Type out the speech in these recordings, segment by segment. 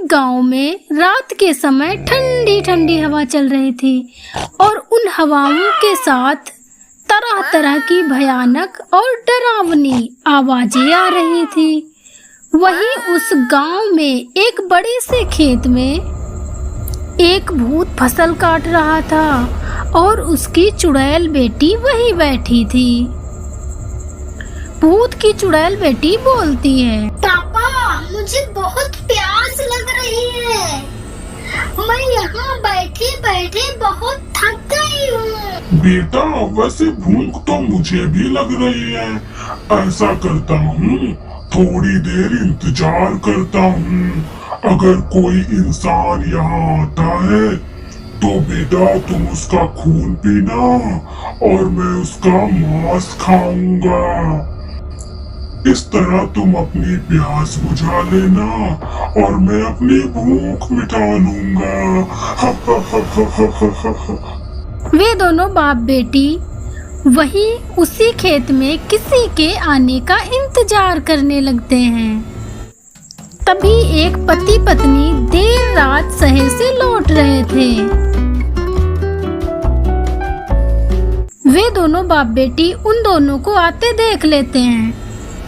गांव में रात के समय ठंडी ठंडी हवा चल रही थी और उन हवाओं के साथ तरह तरह की भयानक और डरावनी आवाजें आ रही थी। वहीं उस गांव में एक बड़े से खेत में एक भूत फसल काट रहा था और उसकी चुड़ैल बेटी वहीं बैठी थी। भूत की चुड़ैल बेटी बोलती है, पापा मुझे बहुत प्यास लग रही है। मैं यहाँ बैठे बैठे बहुत थक गई हूँ। बेटा वैसे भूख तो मुझे भी लग रही है। ऐसा करता हूँ, थोड़ी देर इंतजार करता हूँ। अगर कोई इंसान यहाँ आता है तो बेटा तुम उसका खून पीना और मैं उसका मांस खाऊंगा। इस तरह तुम अपनी प्यास बुझा लेना और मैं अपनी भूख मिटा लूंगा। वे दोनों बाप बेटी वही उसी खेत में किसी के आने का इंतजार करने लगते हैं। तभी एक पति पत्नी देर रात शहर से लौट रहे थे। वे दोनों बाप बेटी उन दोनों को आते देख लेते हैं।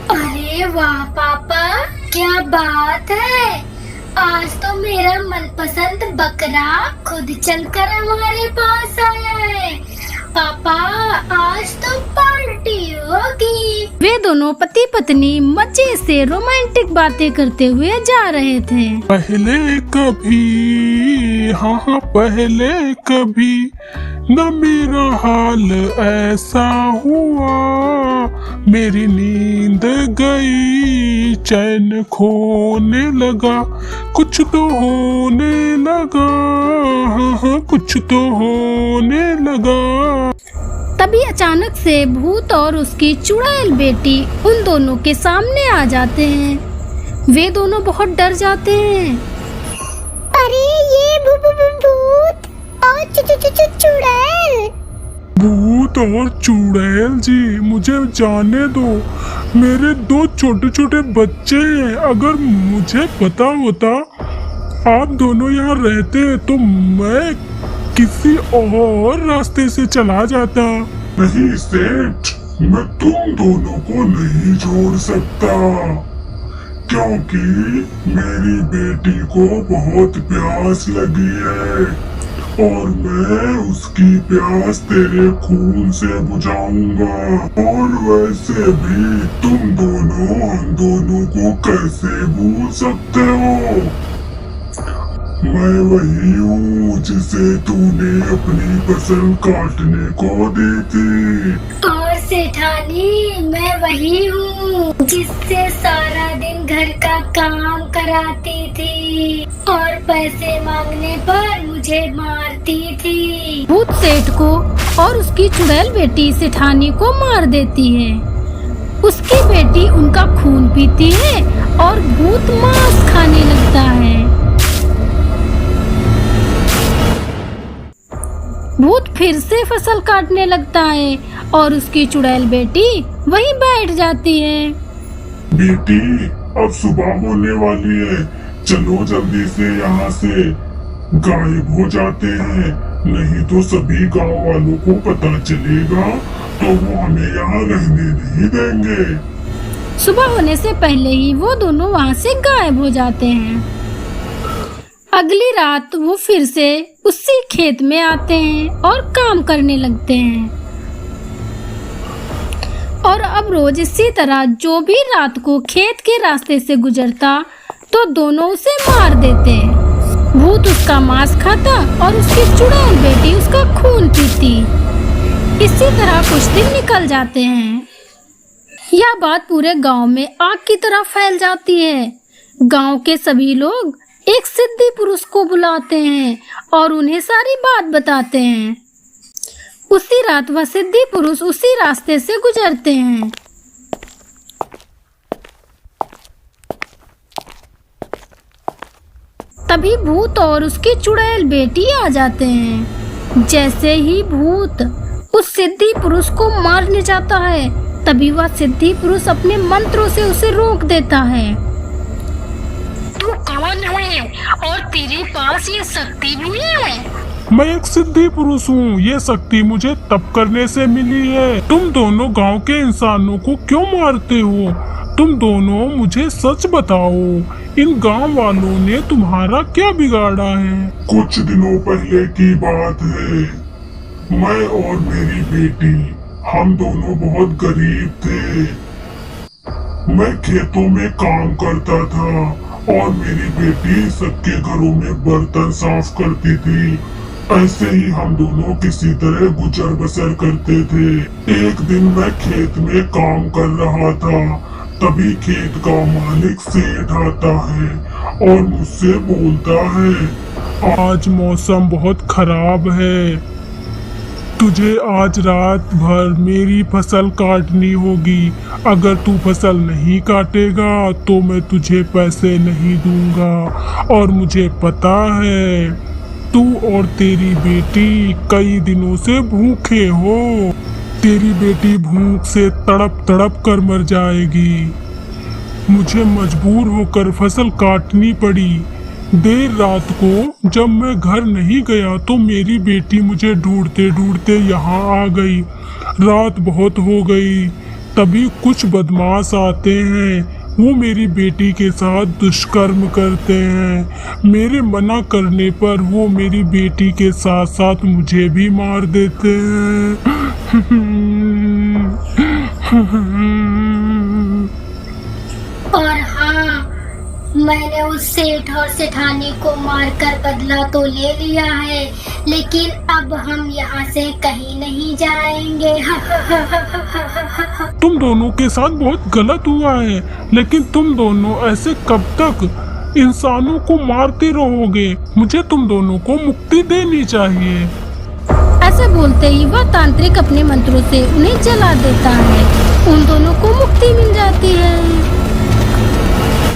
अरे वाह पापा, क्या बात है। आज तो मेरा मनपसंद बकरा खुद चलकर हमारे पास आया है। पापा आज तो पार्टी होगी। वे दोनों पति पत्नी मजे से रोमांटिक बातें करते हुए जा रहे थे। पहले कभी, हाँ पहले कभी न मेरा हाल ऐसा हुआ। मेरी नींद गई, चैन खोने लगा, कुछ तो होने लगा, हाँ कुछ तो होने लगा। तभी अचानक से भूत और उसकी चुड़ैल बेटी उन दोनों के सामने आ जाते हैं। वे दोनों बहुत डर जाते हैं। अरे ये भूत और चुड़ैल। भूत और चुड़ैल जी, मुझे जाने दो। मेरे दो छोटे छोटे बच्चे हैं। अगर मुझे पता होता आप दोनों यहाँ रहते तो मैं किसी और रास्ते से चला जाता। नहीं सेठ, मैं तुम दोनों को नहीं छोड़ सकता क्योंकि मेरी बेटी को बहुत प्यास लगी है और मैं उसकी प्यास तेरे खून से बुझाऊंगा। और वैसे भी तुम दोनों हम दोनों को कैसे भूल सकते हो। मैं वही हूँ जिसे तूने अपनी फसल काटने को दी थी। और सेठानी मैं वही हूँ जिससे सारा दिन घर का काम कराती थी और पैसे मांगने पर मुझे मारती थी। भूत सेठ को और उसकी चुड़ैल बेटी सेठानी को मार देती है। उसकी बेटी उनका खून पीती है और भूत मांस खाने लगता है। भूत फिर से फसल काटने लगता है और उसकी चुड़ैल बेटी वहीं बैठ जाती है। बेटी अब सुबह होने वाली है, चलो जल्दी से यहाँ से गायब हो जाते हैं, नहीं तो सभी गांव वालों को पता चलेगा तो वो हमें यहाँ रहने नहीं देंगे। सुबह होने से पहले ही वो दोनों वहाँ से गायब हो जाते हैं। अगली रात वो फिर से उसी खेत में आते हैं और काम करने लगते हैं। और अब रोज इसी तरह जो भी रात को खेत के रास्ते से गुजरता तो दोनों उसे मार देते। भूत उसका मांस खाता और उसकी चुड़ैल बेटी उसका खून पीती। इसी तरह कुछ दिन निकल जाते हैं। यह बात पूरे गांव में आग की तरह फैल जाती है। गांव के सभी लोग एक सिद्धि पुरुष को बुलाते हैं और उन्हें सारी बात बताते हैं। उसी रात वह सिद्धि पुरुष उसी रास्ते से गुजरते हैं। तभी भूत और उसकी चुड़ैल बेटी आ जाते हैं। जैसे ही भूत उस सिद्धि पुरुष को मारने जाता है तभी वह सिद्धि पुरुष अपने मंत्रों से उसे रोक देता है। तू कौन है और तेरे पास ये शक्ति भी है? मैं एक सिद्धि पुरुष हूँ। ये शक्ति मुझे तप करने से मिली है। तुम दोनों गांव के इंसानों को क्यों मारते हो? तुम दोनों मुझे सच बताओ, इन गांव वालों ने तुम्हारा क्या बिगाड़ा है? कुछ दिनों पहले की बात है। मैं और मेरी बेटी, हम दोनों बहुत गरीब थे। मैं खेतों में काम करता था और मेरी बेटी सबके घरों में बर्तन साफ करती थी। ऐसे ही हम दोनों किसी तरह गुजर बसर करते थे। एक दिन मैं खेत में काम कर रहा था, तभी खेत का मालिक सेठ आता है और मुझसे बोलता है, आज मौसम बहुत खराब है, तुझे आज रात भर मेरी फसल काटनी होगी। अगर तू फसल नहीं काटेगा तो मैं तुझे पैसे नहीं दूंगा। और मुझे पता है तू और तेरी बेटी कई दिनों से भूखे हो। तेरी बेटी भूख से तड़प तड़प कर मर जाएगी। मुझे मजबूर होकर फसल काटनी पड़ी। देर रात को जब मैं घर नहीं गया तो मेरी बेटी मुझे ढूंढते ढूंढते यहाँ आ गई। रात बहुत हो गई, तभी कुछ बदमाश आते हैं। वो मेरी बेटी के साथ दुष्कर्म करते हैं। मेरे मना करने पर वो मेरी बेटी के साथ साथ मुझे भी मार देते हैं। और हाँ, मैंने उस सेठ और सेठानी को मारकर बदला तो ले लिया है, लेकिन अब हम यहाँ से कहीं नहीं जाएंगे। तुम दोनों के साथ बहुत गलत हुआ है, लेकिन तुम दोनों ऐसे कब तक इंसानों को मारते रहोगे? मुझे तुम दोनों को मुक्ति देनी चाहिए। ऐसे बोलते ही वह तांत्रिक अपने मंत्रों से उन्हें जला देता है। उन दोनों